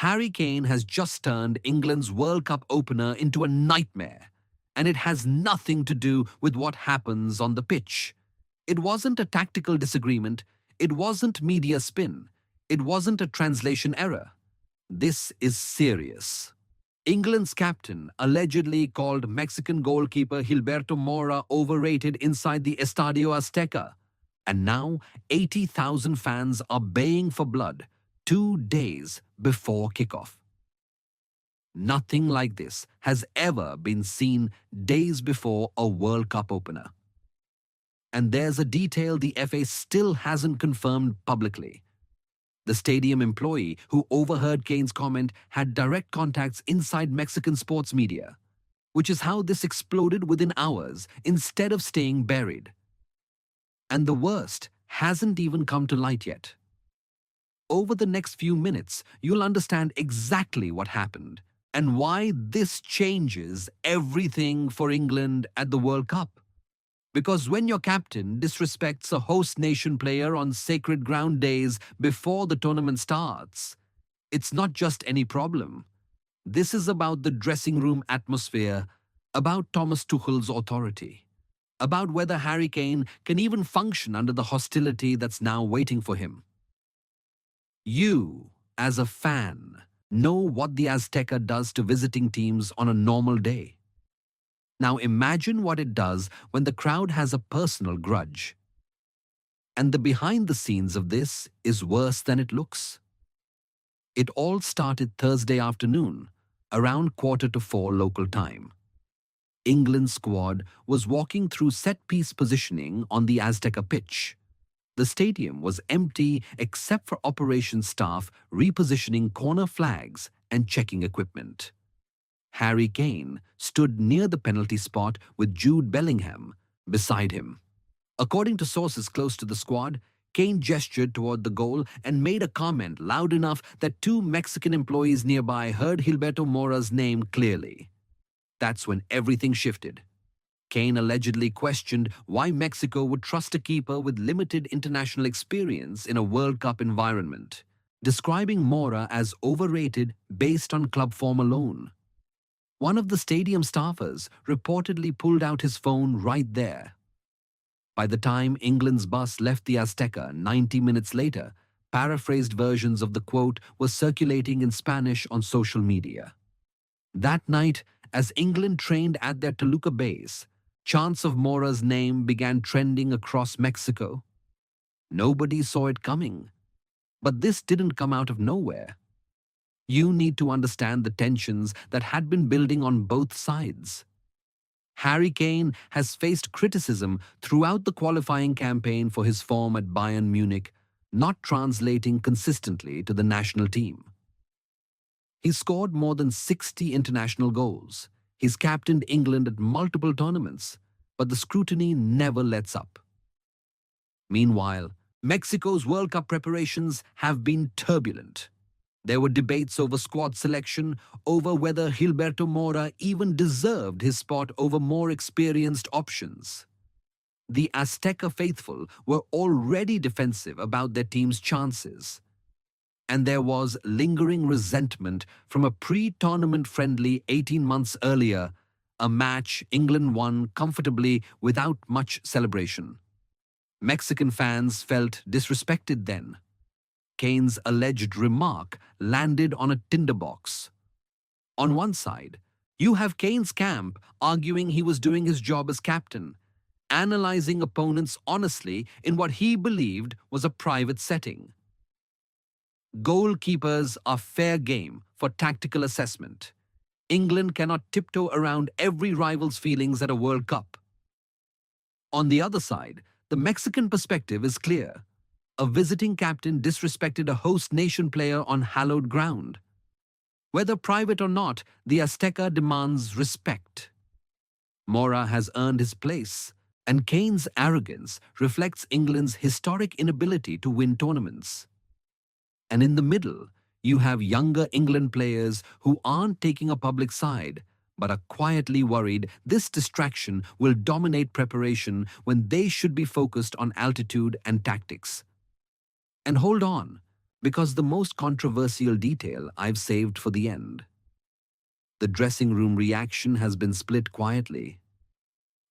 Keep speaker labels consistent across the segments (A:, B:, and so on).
A: Harry Kane has just turned England's World Cup opener into a nightmare, and it has nothing to do with what happens on the pitch. It wasn't a tactical disagreement, it wasn't media spin, it wasn't a translation error. This is serious. England's captain allegedly called Mexican goalkeeper Gilberto Mora overrated inside the Estadio Azteca. And now 80,000 fans are baying for blood 2 days before kickoff. Nothing like this has ever been seen days before a World Cup opener. And there's a detail the FA still hasn't confirmed publicly. The stadium employee who overheard Kane's comment had direct contacts inside Mexican sports media, which is how this exploded within hours instead of staying buried. And the worst hasn't even come to light yet. Over the next few minutes, you'll understand exactly what happened and why this changes everything for England at the World Cup. Because when your captain disrespects a host nation player on sacred ground days before the tournament starts, it's not just any problem. This is about the dressing room atmosphere, about Thomas Tuchel's authority, about whether Harry Kane can even function under the hostility that's now waiting for him. You, as a fan, know what the Azteca does to visiting teams on a normal day. Now imagine what it does when the crowd has a personal grudge. And the behind the scenes of this is worse than it looks. It all started Thursday afternoon, around 3:45 local time. England's squad was walking through set-piece positioning on the Azteca pitch. The stadium was empty except for operations staff repositioning corner flags and checking equipment. Harry Kane stood near the penalty spot with Jude Bellingham beside him. According to sources close to the squad, Kane gestured toward the goal and made a comment loud enough that 2 Mexican employees nearby heard Gilberto Mora's name clearly. That's when everything shifted. Kane allegedly questioned why Mexico would trust a keeper with limited international experience in a World Cup environment, describing Mora as overrated based on club form alone. One of the stadium staffers reportedly pulled out his phone right there. By the time England's bus left the Azteca 90 minutes later, paraphrased versions of the quote were circulating in Spanish on social media. That night, as England trained at their Toluca base, chants of Mora's name began trending across Mexico. Nobody saw it coming. But this didn't come out of nowhere. You need to understand the tensions that had been building on both sides. Harry Kane has faced criticism throughout the qualifying campaign for his form at Bayern Munich, not translating consistently to the national team. He scored more than 60 international goals. He's captained England at multiple tournaments, but the scrutiny never lets up. Meanwhile, Mexico's World Cup preparations have been turbulent. There were debates over squad selection, over whether Gilberto Mora even deserved his spot over more experienced options. The Azteca faithful were already defensive about their team's chances. And there was lingering resentment from a pre-tournament friendly 18 months earlier, a match England won comfortably without much celebration. Mexican fans felt disrespected then. Kane's alleged remark landed on a tinderbox. On one side, you have Kane's camp arguing he was doing his job as captain, analyzing opponents honestly in what he believed was a private setting. Goalkeepers are fair game for tactical assessment. England cannot tiptoe around every rival's feelings at a World Cup. On the other side, the Mexican perspective is clear. A visiting captain disrespected a host nation player on hallowed ground. Whether private or not, the Azteca demands respect. Mora has earned his place, and Kane's arrogance reflects England's historic inability to win tournaments. And in the middle, you have younger England players who aren't taking a public side, but are quietly worried this distraction will dominate preparation when they should be focused on altitude and tactics. And hold on, Because the most controversial detail I've saved for the end. The dressing room reaction has been split quietly.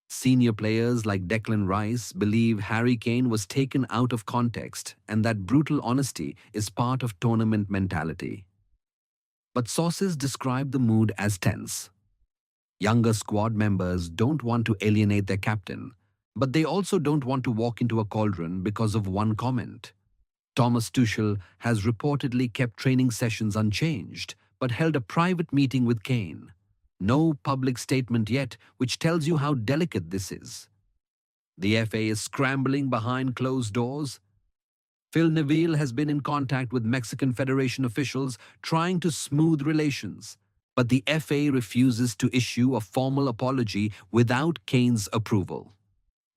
A: Senior players like Declan Rice believe Harry Kane was taken out of context and that brutal honesty is part of tournament mentality. But sources describe the mood as tense. Younger squad members don't want to alienate their captain, but they also don't want to walk into a cauldron because of one comment. Thomas Tuchel has reportedly kept training sessions unchanged, but held a private meeting with Kane. No public statement yet, which tells you how delicate this is. The FA is scrambling behind closed doors. Phil Neville has been in contact with Mexican Federation officials trying to smooth relations, but the FA refuses to issue a formal apology without Kane's approval.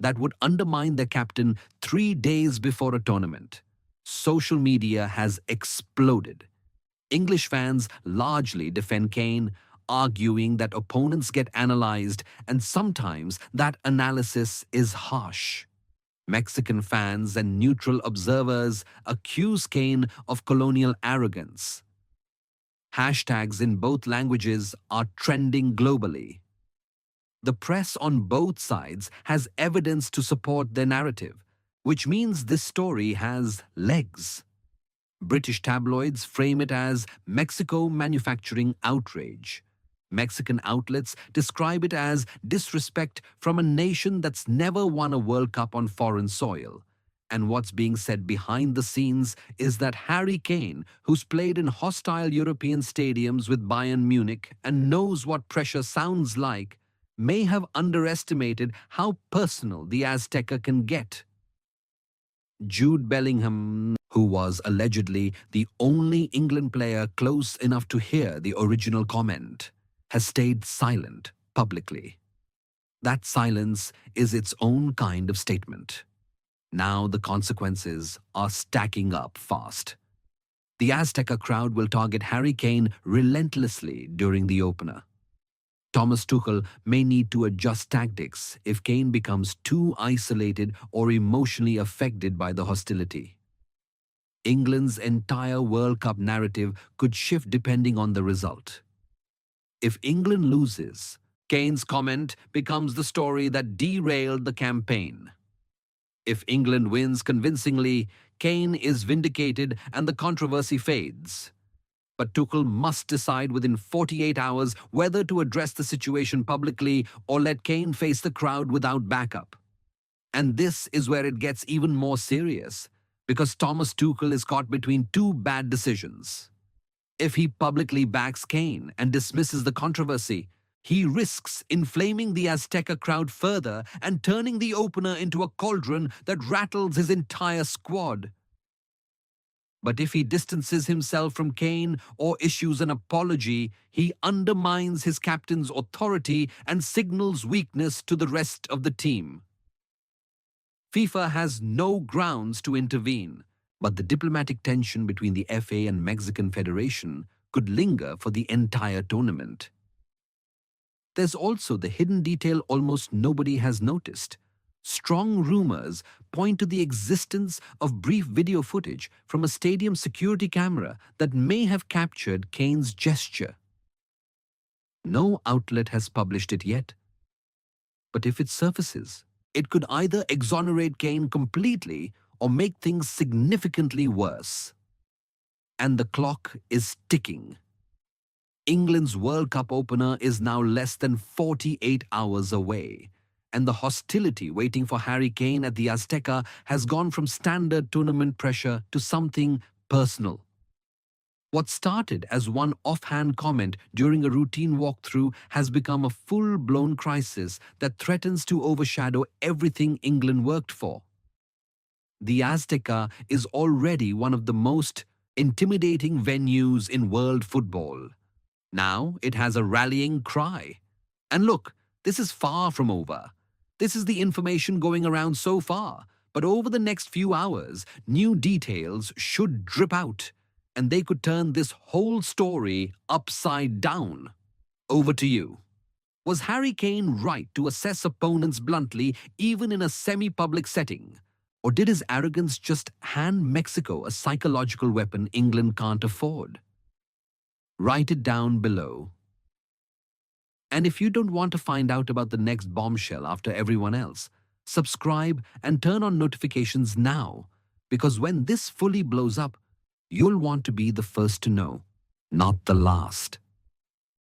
A: That would undermine their captain 3 days before a tournament. Social media has exploded. English fans largely defend Kane, arguing that opponents get analyzed and sometimes that analysis is harsh. Mexican fans and neutral observers accuse Kane of colonial arrogance. Hashtags in both languages are trending globally. The press on both sides has evidence to support their narrative, which means this story has legs. British tabloids frame it as Mexico manufacturing outrage. Mexican outlets describe it as disrespect from a nation that's never won a World Cup on foreign soil. And what's being said behind the scenes is that Harry Kane, who's played in hostile European stadiums with Bayern Munich and knows what pressure sounds like, may have underestimated how personal the Azteca can get. Jude Bellingham, who was allegedly the only England player close enough to hear the original comment, has stayed silent publicly. That silence is its own kind of statement. Now the consequences are stacking up fast. The Azteca crowd will target Harry Kane relentlessly during the opener. Thomas Tuchel may need to adjust tactics if Kane becomes too isolated or emotionally affected by the hostility. England's entire World Cup narrative could shift depending on the result. If England loses, Kane's comment becomes the story that derailed the campaign. If England wins convincingly, Kane is vindicated and the controversy fades. But Tuchel must decide within 48 hours whether to address the situation publicly or let Kane face the crowd without backup. And this is where it gets even more serious, because Thomas Tuchel is caught between two bad decisions. If he publicly backs Kane and dismisses the controversy, he risks inflaming the Azteca crowd further and turning the opener into a cauldron that rattles his entire squad. But if he distances himself from Kane or issues an apology, he undermines his captain's authority and signals weakness to the rest of the team. FIFA has no grounds to intervene, but the diplomatic tension between the FA and Mexican Federation could linger for the entire tournament. There's also the hidden detail almost nobody has noticed. Strong rumors point to the existence of brief video footage from a stadium security camera that may have captured Kane's gesture. No outlet has published it yet. But if it surfaces, it could either exonerate Kane completely or make things significantly worse. And the clock is ticking. England's World Cup opener is now less than 48 hours away, and the hostility waiting for Harry Kane at the Azteca has gone from standard tournament pressure to something personal. What started as one offhand comment during a routine walkthrough has become a full-blown crisis that threatens to overshadow everything England worked for. The Azteca is already one of the most intimidating venues in world football. Now it has a rallying cry. And look, this is far from over. This is the information going around so far. But over the next few hours, new details should drip out, and they could turn this whole story upside down. Over to you. Was Harry Kane right to assess opponents bluntly, even in a semi-public setting? Or did his arrogance just hand Mexico a psychological weapon England can't afford? Write it down below. And if you don't want to find out about the next bombshell after everyone else, subscribe and turn on notifications now, because when this fully blows up, you'll want to be the first to know, not the last.